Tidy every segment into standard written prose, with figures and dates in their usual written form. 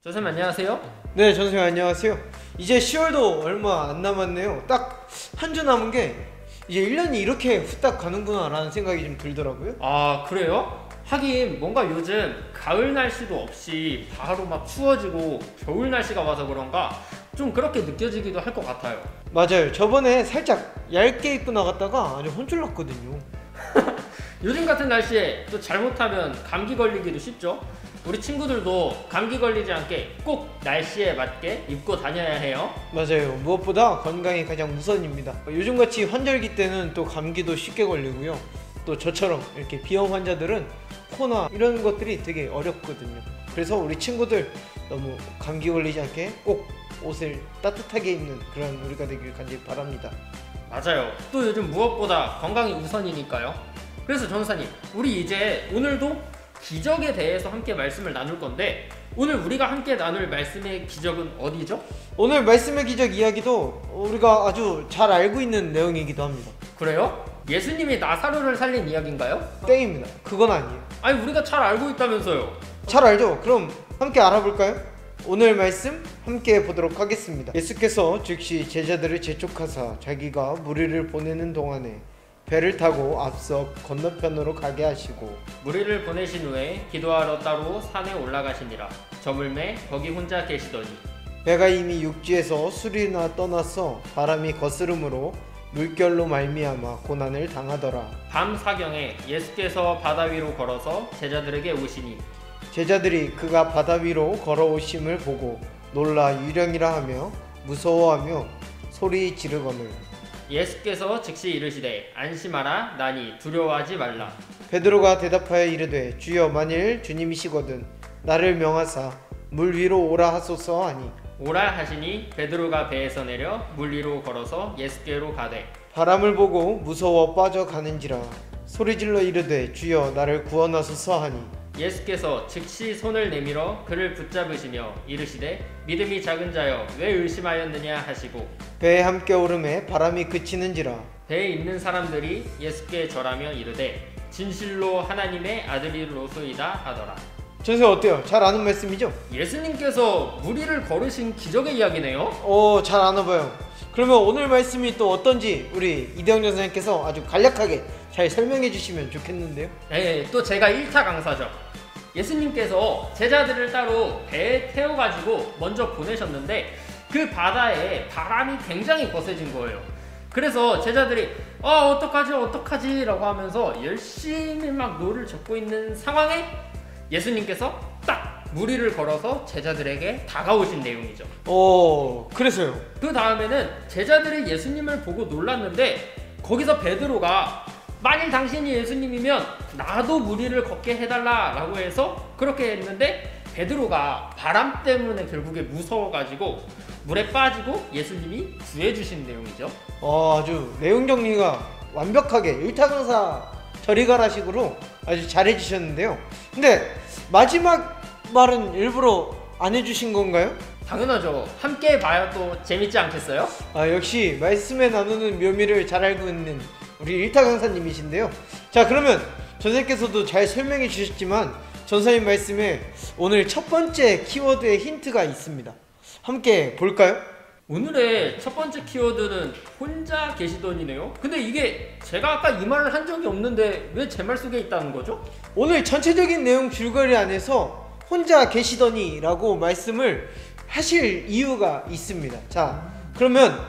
선생님 안녕하세요. 네, 선생님 안녕하세요. 이제 10월도 얼마 안 남았네요. 딱 한 주 남은 게 이제 1년이 이렇게 후딱 가는구나 라는 생각이 좀 들더라고요. 아 그래요? 하긴 뭔가 요즘 가을 날씨도 없이 바로 막 추워지고 겨울 날씨가 와서 그런가 좀 그렇게 느껴지기도 할 것 같아요. 맞아요. 저번에 살짝 얇게 입고 나갔다가 아주 혼쭐 났거든요. 요즘 같은 날씨에 또 잘못하면 감기 걸리기도 쉽죠. 우리 친구들도 감기 걸리지 않게 꼭 날씨에 맞게 입고 다녀야 해요. 맞아요. 무엇보다 건강이 가장 우선입니다. 요즘같이 환절기 때는 또 감기도 쉽게 걸리고요. 또 저처럼 이렇게 비염 환자들은 코나 이런 것들이 되게 어렵거든요. 그래서 우리 친구들 너무 감기 걸리지 않게 꼭 옷을 따뜻하게 입는 그런 우리가 되길 간절히 바랍니다. 맞아요. 또 요즘 무엇보다 건강이 우선이니까요. 그래서 전사님, 우리 이제 오늘도 기적에 대해서 함께 말씀을 나눌 건데 오늘 우리가 함께 나눌 말씀의 기적은 어디죠? 오늘 말씀의 기적 이야기도 우리가 아주 잘 알고 있는 내용이기도 합니다. 그래요? 예수님이 나사로를 살린 이야기인가요? 땡입니다. 그건 아니에요. 아니 우리가 잘 알고 있다면서요. 잘 알죠? 그럼 함께 알아볼까요? 오늘 말씀 함께 보도록 하겠습니다. 예수께서 즉시 제자들을 재촉하사 자기가 무리를 보내는 동안에 배를 타고 앞서 건너편으로 가게 하시고 무리를 보내신 후에 기도하러 따로 산에 올라가시니라. 저물매 거기 혼자 계시더니 배가 이미 육지에서 수리나 떠나서 바람이 거스름으로 물결로 말미암아 고난을 당하더라. 밤 사경에 예수께서 바다 위로 걸어서 제자들에게 오시니 제자들이 그가 바다 위로 걸어오심을 보고 놀라 유령이라 하며 무서워하며 소리 지르거늘 예수께서 즉시 이르시되 안심하라 나니 두려워하지 말라. 베드로가 대답하여 이르되 주여 만일 주님이시거든 나를 명하사 물 위로 오라 하소서 하니 오라 하시니 베드로가 배에서 내려 물 위로 걸어서 예수께로 가되 바람을 보고 무서워 빠져가는지라 소리질러 이르되 주여 나를 구원하소서 하니 예수께서 즉시 손을 내밀어 그를 붙잡으시며 이르시되 믿음이 작은 자여 왜 의심하였느냐 하시고 배에 함께 오름에 바람이 그치는지라 배에 있는 사람들이 예수께 절하며 이르되 진실로 하나님의 아들이로소이다 하더라. 전세 어때요? 잘 아는 말씀이죠? 예수님께서 물 위를 걸으신 기적의 이야기네요. 잘 아나봐요. 그러면 오늘 말씀이 또 어떤지 우리 이대영 선생님께서 아주 간략하게 잘 설명해 주시면 좋겠는데요. 네, 또 제가 1타 강사죠. 예수님께서 제자들을 따로 배에 태워가지고 먼저 보내셨는데 그 바다에 바람이 굉장히 거세진 거예요. 그래서 제자들이 어떡하지 라고 하면서 열심히 막 노를 젓고 있는 상황에 예수님께서 딱 물 위를 걸어서 제자들에게 다가오신 내용이죠. 그래서요. 그 다음에는 제자들이 예수님을 보고 놀랐는데 거기서 베드로가 만일 당신이 예수님이면 나도 물 위를 걷게 해달라 라고 해서 그렇게 했는데 베드로가 바람 때문에 결국에 무서워가지고 물에 빠지고 예수님이 구해주신 내용이죠. 아주 내용 정리가 완벽하게 일타강사 저리가라식으로 아주 잘해주셨는데요. 근데 마지막 말은 일부러 안 해주신 건가요? 당연하죠. 함께 봐야 또 재밌지 않겠어요? 역시 말씀에 나누는 묘미를 잘 알고 있는 우리 일타 강사님이신데요. 자, 그러면 전사님께서도 잘 설명해 주셨지만 전사님 말씀에 오늘 첫 번째 키워드의 힌트가 있습니다. 함께 볼까요? 오늘의 첫 번째 키워드는 혼자 계시더니네요. 근데 이게 제가 아까 이 말을 한 적이 없는데 왜 제 말 속에 있다는 거죠? 오늘 전체적인 내용 줄거리 안에서 혼자 계시더니 라고 말씀을 하실 이유가 있습니다. 자, 그러면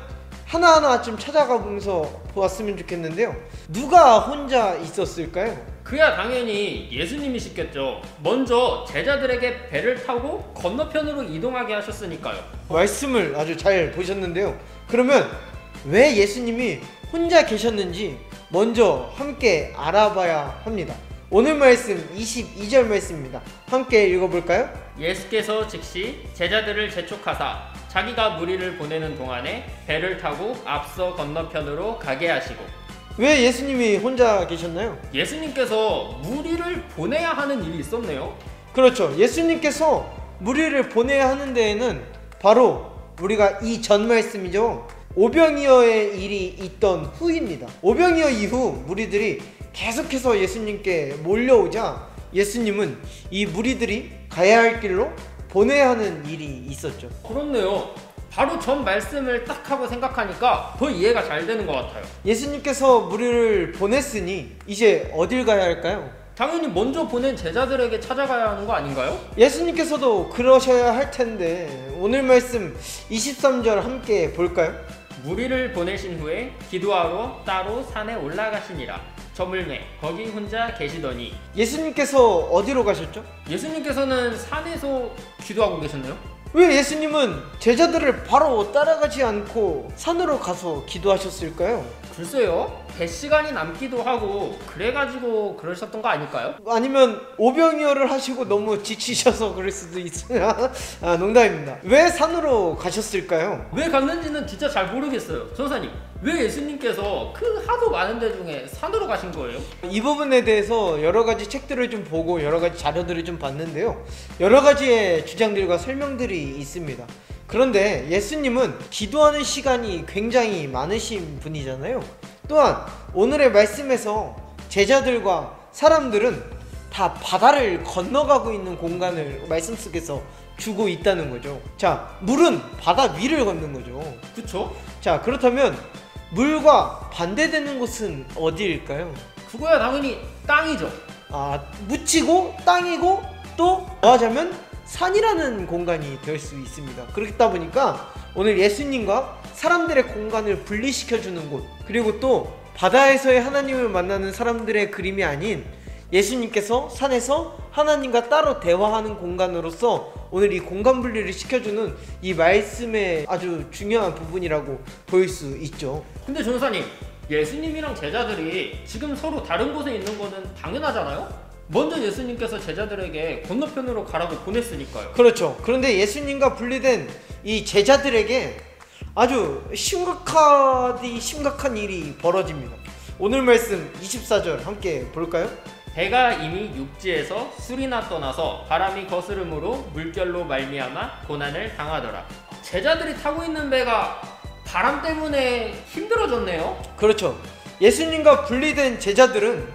하나하나 좀 찾아가 보면서 보았으면 좋겠는데요. 누가 혼자 있었을까요? 그야 당연히 예수님이시겠죠. 먼저 제자들에게 배를 타고 건너편으로 이동하게 하셨으니까요. 말씀을 아주 잘 보셨는데요. 그러면 왜 예수님이 혼자 계셨는지 먼저 함께 알아봐야 합니다. 오늘 말씀 22절 말씀입니다. 함께 읽어볼까요? 예수께서 즉시 제자들을 재촉하사 자기가 무리를 보내는 동안에 배를 타고 앞서 건너편으로 가게 하시고. 왜 예수님이 혼자 계셨나요? 예수님께서 무리를 보내야 하는 일이 있었네요. 그렇죠. 예수님께서 무리를 보내야 하는 데에는 바로 우리가 이 전 말씀이죠. 오병이어의 일이 있던 후입니다. 오병이어 이후 무리들이 계속해서 예수님께 몰려오자 예수님은 이 무리들이 가야 할 길로 보내야 하는 일이 있었죠. 그렇네요. 바로 전 말씀을 딱 하고 생각하니까 더 이해가 잘 되는 것 같아요. 예수님께서 무리를 보냈으니 이제 어딜 가야 할까요? 당연히 먼저 보낸 제자들에게 찾아가야 하는 거 아닌가요? 예수님께서도 그러셔야 할 텐데 오늘 말씀 23절 함께 볼까요? 무리를 보내신 후에 기도하러 따로 산에 올라가시니라. 저물매 거기 혼자 계시더니. 예수님께서 어디로 가셨죠? 예수님께서는 산에서 기도하고 계셨네요. 왜 예수님은 제자들을 바로 따라가지 않고 산으로 가서 기도하셨을까요? 글쎄요, 배 시간이 남기도 하고 그래가지고 그러셨던 거 아닐까요? 아니면 오병이어를 하시고 너무 지치셔서 그럴 수도 있어요. 농담입니다. 왜 산으로 가셨을까요? 왜 갔는지는 진짜 잘 모르겠어요. 전사님, 왜 예수님께서 그 하도 많은 데 중에 산으로 가신 거예요? 이 부분에 대해서 여러 가지 책들을 좀 보고 여러 가지 자료들을 좀 봤는데요. 여러 가지의 주장들과 설명들이 있습니다. 그런데 예수님은 기도하는 시간이 굉장히 많으신 분이잖아요. 또한 오늘의 말씀에서 제자들과 사람들은 다 바다를 건너가고 있는 공간을 말씀 속에서 주고 있다는 거죠. 자, 물은 바다 위를 걷는 거죠. 그쵸? 자, 그렇다면 물과 반대되는 곳은 어디일까요? 그거야 당연히 땅이죠. 묻히고 땅이고 또 더하자면 산이라는 공간이 될 수 있습니다. 그렇다 보니까 오늘 예수님과 사람들의 공간을 분리시켜주는 곳, 그리고 또 바다에서의 하나님을 만나는 사람들의 그림이 아닌 예수님께서 산에서 하나님과 따로 대화하는 공간으로서 오늘 이 공간 분리를 시켜주는 이 말씀의 아주 중요한 부분이라고 보일 수 있죠. 근데 전사님, 예수님이랑 제자들이 지금 서로 다른 곳에 있는 거는 당연하잖아요? 먼저 예수님께서 제자들에게 건너편으로 가라고 보냈으니까요. 그렇죠. 그런데 예수님과 분리된 이 제자들에게 아주 심각한 일이 벌어집니다. 오늘 말씀 24절 함께 볼까요? 배가 이미 육지에서 술이나 떠나서 바람이 거스름으로 물결로 말미암아 고난을 당하더라. 제자들이 타고 있는 배가 바람 때문에 힘들어졌네요. 그렇죠. 예수님과 분리된 제자들은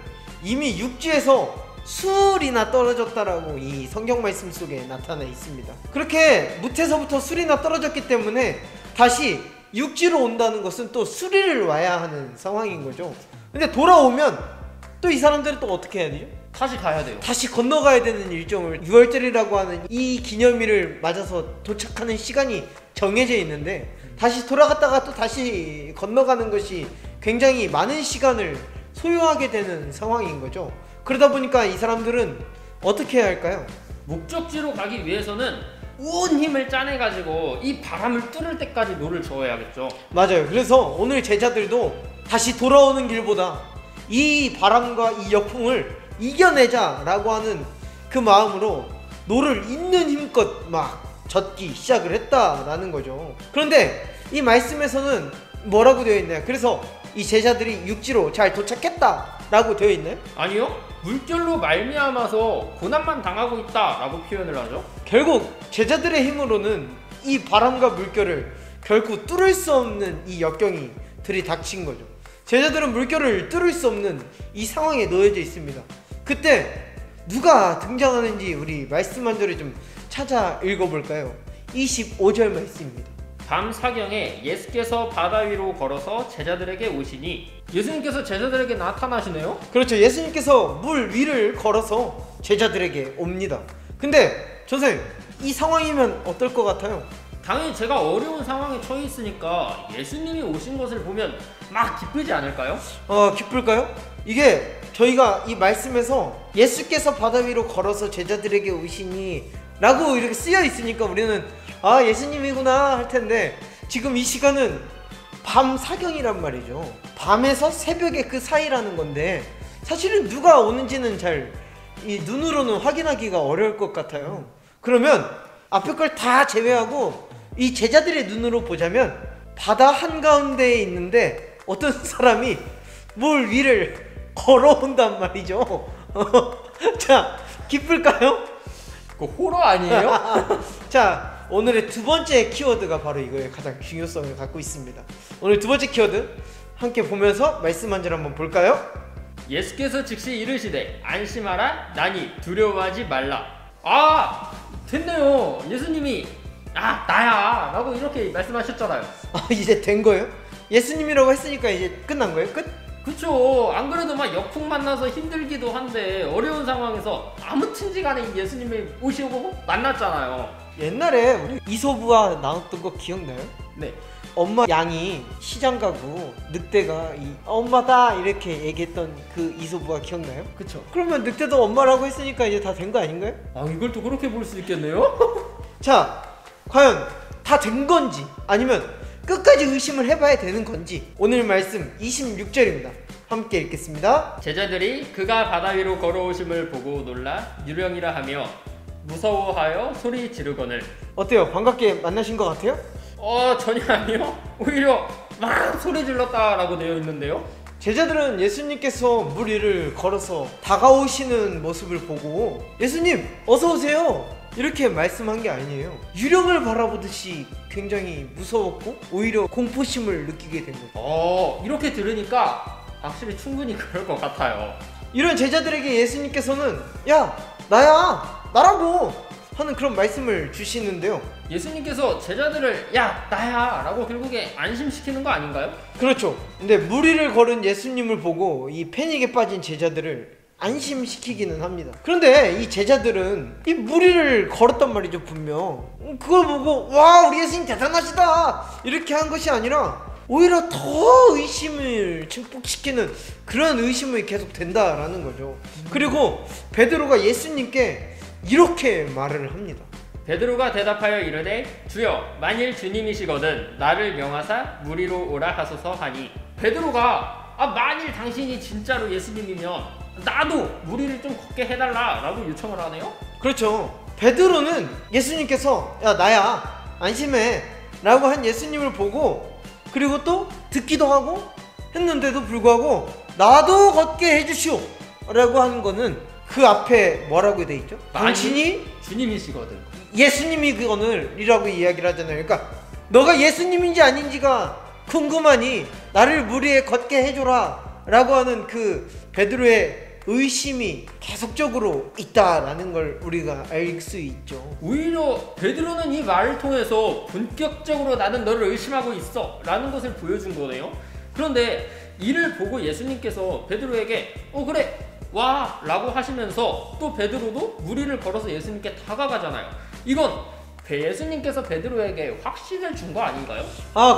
이미 육지에서 술이나 떨어졌다라고 이 성경 말씀 속에 나타나 있습니다. 그렇게 무태서부터 술이나 떨어졌기 때문에 다시 육지로 온다는 것은 또 수리를 와야 하는 상황인 거죠. 근데 돌아오면 또 이 사람들은 또 어떻게 해야 되죠? 다시 가야 돼요. 다시 건너가야 되는 일정을 6월절이라고 하는 이 기념일을 맞아서 도착하는 시간이 정해져 있는데 다시 돌아갔다가 또 다시 건너가는 것이 굉장히 많은 시간을 소요하게 되는 상황인 거죠. 그러다 보니까 이 사람들은 어떻게 해야 할까요? 목적지로 가기 위해서는 온 힘을 짜내가지고 이 바람을 뚫을 때까지 노를 저어야겠죠. 맞아요. 그래서 오늘 제자들도 다시 돌아오는 길보다 이 바람과 이 역풍을 이겨내자라고 하는 그 마음으로 노를 있는 힘껏 막 젓기 시작을 했다라는 거죠. 그런데 이 말씀에서는 뭐라고 되어 있나요? 그래서 이 제자들이 육지로 잘 도착했다라고 되어 있나요? 아니요, 물결로 말미암아서 고난만 당하고 있다라고 표현을 하죠. 결국 제자들의 힘으로는 이 바람과 물결을 결코 뚫을 수 없는 이 역경이 들이닥친 거죠. 제자들은 물결을 뚫을 수 없는 이 상황에 놓여져 있습니다. 그때 누가 등장하는지 우리 말씀 한 절을 좀 찾아 읽어볼까요? 25절 말씀입니다. 밤 사경에 예수께서 바다 위로 걸어서 제자들에게 오시니. 예수님께서 제자들에게 나타나시네요? 그렇죠. 예수님께서 물 위를 걸어서 제자들에게 옵니다. 근데 선생님, 이 상황이면 어떨 것 같아요? 당연히 제가 어려운 상황에 처해 있으니까 예수님이 오신 것을 보면 막 기쁘지 않을까요? 기쁠까요? 이게 저희가 이 말씀에서 예수께서 바다 위로 걸어서 제자들에게 오시니 라고 이렇게 쓰여 있으니까 우리는 예수님이구나 할 텐데, 지금 이 시간은 밤 사경이란 말이죠. 밤에서 새벽의 그 사이라는 건데 사실은 누가 오는지는 잘 이 눈으로는 확인하기가 어려울 것 같아요. 그러면 앞에 걸 다 제외하고 이 제자들의 눈으로 보자면 바다 한가운데에 있는데 어떤 사람이 물 위를 걸어온단 말이죠. 자, 기쁠까요? 그 호러 아니에요? 자, 오늘의 두 번째 키워드가 바로 이거의 가장 중요성을 갖고 있습니다. 오늘 두 번째 키워드 함께 보면서 말씀 한 절 한번 볼까요? 예수께서 즉시 이르시되 안심하라 나니 두려워하지 말라. 됐네요. 예수님이 나야 라고 이렇게 말씀하셨잖아요. 이제 된 거예요? 예수님이라고 했으니까 이제 끝난 거예요? 끝? 그쵸. 안 그래도 막 역풍 만나서 힘들기도 한데 어려운 상황에서 아무튼지 간에 예수님이 오시고 만났잖아요. 옛날에 우리 이솝우화 나왔던 거 기억나요? 네. 엄마 양이 시장 가고 늑대가 엄마다 이렇게 얘기했던 그 이솝우화 기억나요? 그쵸. 그러면 늑대도 엄마라고 했으니까 이제 다 된 거 아닌가요? 이걸 또 그렇게 볼 수 있겠네요? 자, 과연 다 된 건지 아니면 끝까지 의심을 해봐야 되는 건지 오늘 말씀 26절입니다. 함께 읽겠습니다. 제자들이 그가 바다 위로 걸어오심을 보고 놀라 유령이라 하며 무서워하여 소리 지르거늘. 어때요? 반갑게 만나신 것 같아요? 전혀 아니요. 오히려 막 소리 질렀다라고 되어 있는데요. 제자들은 예수님께서 물 위를 걸어서 다가오시는 모습을 보고 예수님 어서 오세요 이렇게 말씀한 게 아니에요. 유령을 바라보듯이 굉장히 무서웠고 오히려 공포심을 느끼게 된 거죠. 이렇게 들으니까 확실히 충분히 그럴 것 같아요. 이런 제자들에게 예수님께서는 야 나야 나라고 하는 그런 말씀을 주시는데요. 예수님께서 제자들을 야 나야 라고 결국에 안심시키는 거 아닌가요? 그렇죠. 근데 물 위를 걸은 예수님을 보고 이 패닉에 빠진 제자들을 안심시키기는 합니다. 그런데 이 제자들은 이 물 위를 걸었단 말이죠. 분명 그걸 보고 와 우리 예수님 대단하시다 이렇게 한 것이 아니라 오히려 더 의심을 증폭시키는 그런 의심이 계속 된다라는 거죠. 그리고 베드로가 예수님께 이렇게 말을 합니다. 베드로가 대답하여 이르되 주여 만일 주님이시거든 나를 명하사 물 위로 오라 하소서 하니, 베드로가 만일 당신이 진짜로 예수님이면 나도 물 위를 좀 걷게 해달라 라고 요청을 하네요. 그렇죠. 베드로는 예수님께서 야 나야 안심해 라고 한 예수님을 보고 그리고 또 듣기도 하고 했는데도 불구하고 나도 걷게 해주시오 라고 하는 거는 그 앞에 뭐라고 돼 있죠? 당신이 주님이시거든 예수님이 그거는 이라고 이야기를 하잖아요. 그러니까 너가 예수님인지 아닌지가 궁금하니 나를 물 위에 걷게 해줘라 라고 하는 그 베드로의 의심이 계속적으로 있다라는 걸 우리가 알 수 있죠. 오히려 베드로는 이 말을 통해서 본격적으로 나는 너를 의심하고 있어 라는 것을 보여준 거네요. 그런데 이를 보고 예수님께서 베드로에게 그래 와 라고 하시면서 또 베드로도 물 위를 걸어서 예수님께 다가가잖아요. 이건 예수님께서 베드로에게 확신을 준 거 아닌가요?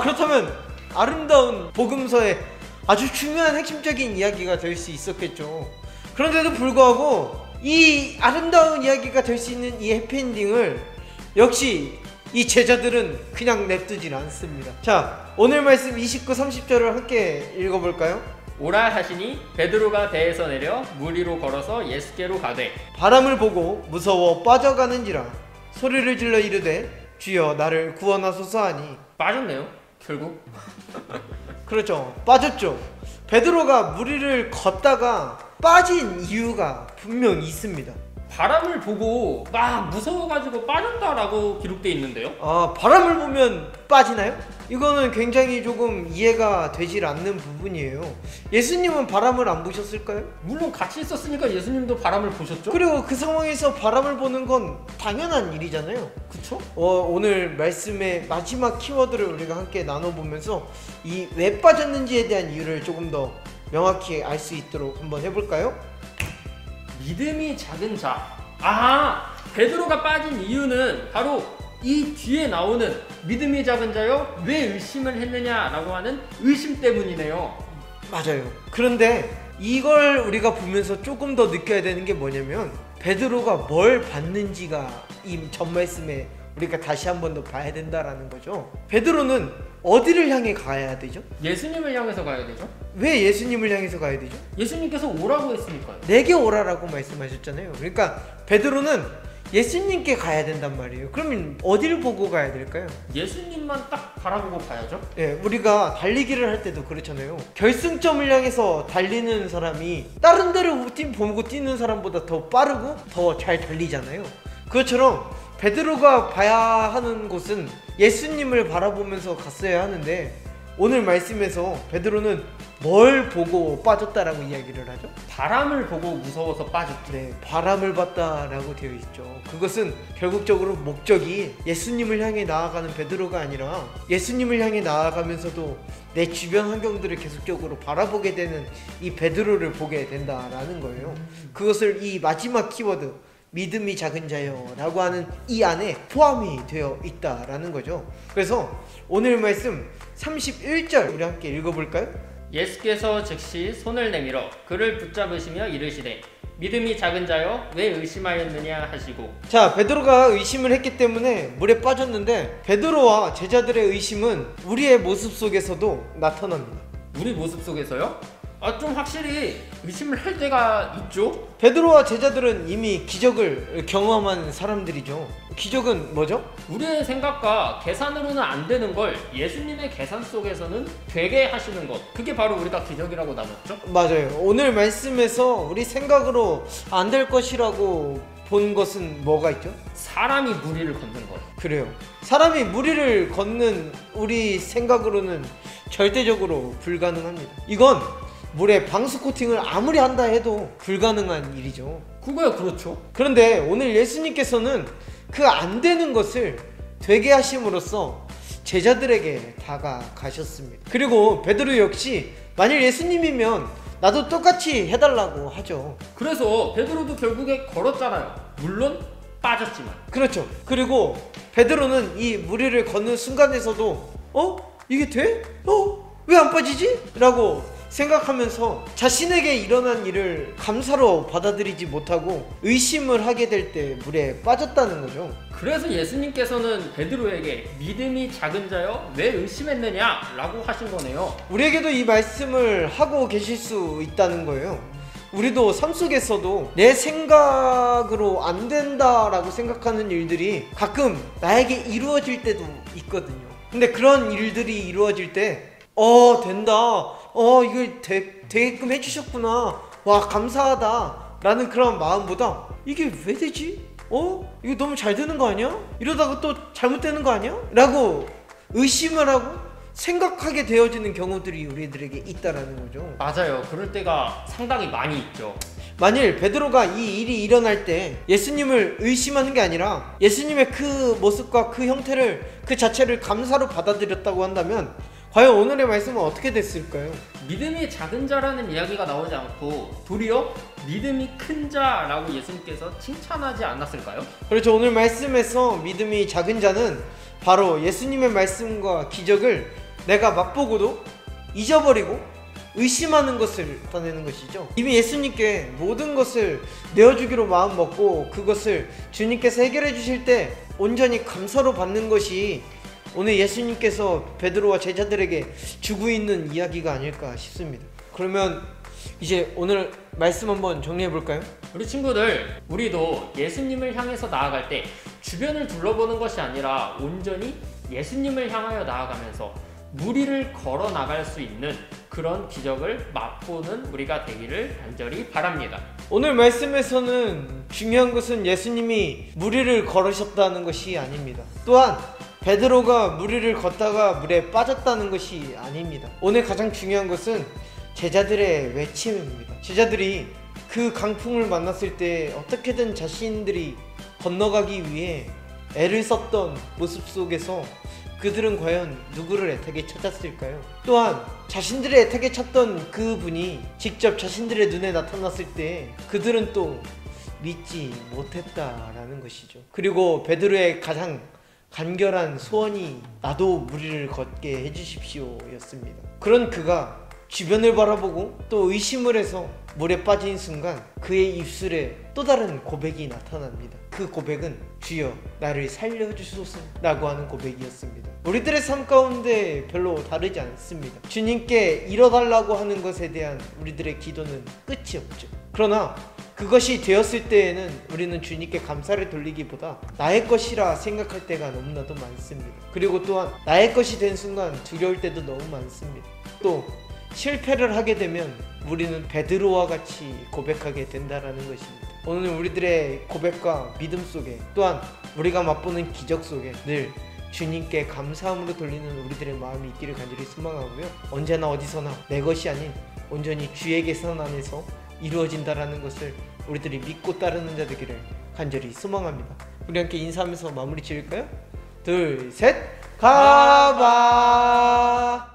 그렇다면 아름다운 복음서의 아주 중요한 핵심적인 이야기가 될 수 있었겠죠. 그런데도 불구하고 이 아름다운 이야기가 될 수 있는 이 해피엔딩을 역시 이 제자들은 그냥 냅두질 않습니다. 자, 오늘 말씀 29, 30절을 함께 읽어볼까요? 오라 하시니 베드로가 배에서 내려 물 위로 걸어서 예수께로 가되 바람을 보고 무서워 빠져가는지라 소리를 질러 이르되 주여 나를 구원하소서 하니. 빠졌네요 결국. 그렇죠. 빠졌죠. 베드로가 물 위를 걷다가 빠진 이유가 분명 있습니다. 바람을 보고 막 무서워가지고 빠졌다라고 기록되어 있는데요. 바람을 보면 빠지나요? 이거는 굉장히 조금 이해가 되질 않는 부분이에요. 예수님은 바람을 안 보셨을까요? 물론 같이 있었으니까 예수님도 바람을 보셨죠? 그리고 그 상황에서 바람을 보는 건 당연한 일이잖아요. 그쵸? 오늘 말씀의 마지막 키워드를 우리가 함께 나눠보면서 이 왜 빠졌는지에 대한 이유를 조금 더 명확히 알 수 있도록 한번 해볼까요? 믿음이 작은 자. 베드로가 빠진 이유는 바로 이 뒤에 나오는 믿음이 작은 자여 왜 의심을 했느냐라고 하는 의심 때문이네요. 맞아요. 그런데 이걸 우리가 보면서 조금 더 느껴야 되는 게 뭐냐면 베드로가 뭘 봤는지가 이 전 말씀에 우리가 다시 한 번 더 봐야 된다라는 거죠. 베드로는 어디를 향해 가야 되죠? 예수님을 향해서 가야 되죠. 왜 예수님을 향해서 가야 되죠? 예수님께서 오라고 했으니까요. 내게 오라라고 말씀하셨잖아요. 그러니까 베드로는 예수님께 가야 된단 말이에요. 그러면 어디를 보고 가야 될까요? 예수님만 딱 바라보고 가야죠. 우리가 달리기를 할 때도 그렇잖아요. 결승점을 향해서 달리는 사람이 다른 데를 보고 뛰는 사람보다 더 빠르고 더 잘 달리잖아요. 그것처럼 베드로가 봐야 하는 곳은 예수님을 바라보면서 갔어야 하는데 오늘 말씀에서 베드로는 뭘 보고 빠졌다라고 이야기를 하죠? 바람을 보고 무서워서 빠졌죠. 네, 바람을 봤다라고 되어 있죠. 그것은 결국적으로 목적이 예수님을 향해 나아가는 베드로가 아니라 예수님을 향해 나아가면서도 내 주변 환경들을 계속적으로 바라보게 되는 이 베드로를 보게 된다라는 거예요. 그것을 이 마지막 키워드 믿음이 작은 자요 라고 하는 이 안에 포함이 되어 있다라는 거죠. 그래서 오늘 말씀 31절 우리 함께 읽어볼까요? 예수께서 즉시 손을 내밀어 그를 붙잡으시며 이르시되 믿음이 작은 자여 왜 의심하였느냐 하시고. 자, 베드로가 의심을 했기 때문에 물에 빠졌는데 베드로와 제자들의 의심은 우리의 모습 속에서도 나타납니다. 우리 모습 속에서요? 좀 확실히 의심을 할 때가 있죠. 베드로와 제자들은 이미 기적을 경험한 사람들이죠. 기적은 뭐죠? 우리의 생각과 계산으로는 안 되는 걸 예수님의 계산 속에서는 되게 하시는 것, 그게 바로 우리가 기적이라고 나눴죠. 맞아요. 오늘 말씀에서 우리 생각으로 안 될 것이라고 본 것은 뭐가 있죠? 사람이 무리를 걷는 것. 그래요. 사람이 무리를 걷는 우리 생각으로는 절대적으로 불가능합니다. 이건 물에 방수 코팅을 아무리 한다 해도 불가능한 일이죠. 그거야 그렇죠. 그런데 오늘 예수님께서는 그 안 되는 것을 되게 하심으로써 제자들에게 다가가셨습니다. 그리고 베드로 역시 만일 예수님이면 나도 똑같이 해달라고 하죠. 그래서 베드로도 결국에 걸었잖아요. 물론 빠졌지만. 그렇죠. 그리고 베드로는 이 무리를 걷는 순간에서도 이게 돼? 왜 안 빠지지? 라고 생각하면서 자신에게 일어난 일을 감사로 받아들이지 못하고 의심을 하게 될 때 물에 빠졌다는 거죠. 그래서 예수님께서는 베드로에게 믿음이 작은 자여 왜 의심했느냐 라고 하신 거네요. 우리에게도 이 말씀을 하고 계실 수 있다는 거예요. 우리도 삶 속에서도 내 생각으로 안 된다라고 생각하는 일들이 가끔 나에게 이루어질 때도 있거든요. 근데 그런 일들이 이루어질 때 된다, 이걸 되게끔 해주셨구나, 와 감사하다 라는 그런 마음보다 이게 왜 되지? 이거 너무 잘 되는 거 아니야? 이러다가 또 잘못되는 거 아니야? 라고 의심을 하고 생각하게 되어지는 경우들이 우리들에게 있다라는 거죠. 맞아요. 그럴 때가 상당히 많이 있죠. 만일 베드로가 이 일이 일어날 때 예수님을 의심하는 게 아니라 예수님의 그 모습과 그 형태를 그 자체를 감사로 받아들였다고 한다면 과연 오늘의 말씀은 어떻게 됐을까요? 믿음이 작은 자라는 이야기가 나오지 않고 도리어 믿음이 큰 자라고 예수님께서 칭찬하지 않았을까요? 그렇죠. 오늘 말씀에서 믿음이 작은 자는 바로 예수님의 말씀과 기적을 내가 맛보고도 잊어버리고 의심하는 것을 나타내는 것이죠. 이미 예수님께 모든 것을 내어주기로 마음먹고 그것을 주님께서 해결해 주실 때 온전히 감사로 받는 것이 오늘 예수님께서 베드로와 제자들에게 주고 있는 이야기가 아닐까 싶습니다. 그러면 이제 오늘 말씀 한번 정리해 볼까요? 우리 친구들, 우리도 예수님을 향해서 나아갈 때 주변을 둘러보는 것이 아니라 온전히 예수님을 향하여 나아가면서 무리를 걸어 나갈 수 있는 그런 기적을 맛보는 우리가 되기를 간절히 바랍니다. 오늘 말씀에서는 중요한 것은 예수님이 무리를 걸으셨다는 것이 아닙니다. 또한 베드로가 무리를 걷다가 물에 빠졌다는 것이 아닙니다. 오늘 가장 중요한 것은 제자들의 외침입니다. 제자들이 그 강풍을 만났을 때 어떻게든 자신들이 건너가기 위해 애를 썼던 모습 속에서 그들은 과연 누구를 애타게 찾았을까요? 또한 자신들의 애타게 찾던 그분이 직접 자신들의 눈에 나타났을 때 그들은 또 믿지 못했다라는 것이죠. 그리고 베드로의 가장 간결한 소원이 나도 무리를 걷게 해주십시오 였습니다. 그런 그가 주변을 바라보고 또 의심을 해서 물에 빠진 순간 그의 입술에 또 다른 고백이 나타납니다. 그 고백은 주여 나를 살려주소서 라고 하는 고백이었습니다. 우리들의 삶 가운데 별로 다르지 않습니다. 주님께 이뤄달라고 하는 것에 대한 우리들의 기도는 끝이 없죠. 그러나 그것이 되었을 때에는 우리는 주님께 감사를 돌리기보다 나의 것이라 생각할 때가 너무나도 많습니다. 그리고 또한 나의 것이 된 순간 두려울 때도 너무 많습니다. 또 실패를 하게 되면 우리는 베드로와 같이 고백하게 된다라는 것입니다. 오늘 우리들의 고백과 믿음 속에 또한 우리가 맛보는 기적 속에 늘 주님께 감사함으로 돌리는 우리들의 마음이 있기를 간절히 소망하고요. 언제나 어디서나 내 것이 아닌 온전히 주의 계산 안에서 이루어진다라는 것을 우리들이 믿고 따르는 자 되기를 간절히 소망합니다. 우리 함께 인사하면서 마무리 지을까요? 둘, 셋, 가봐.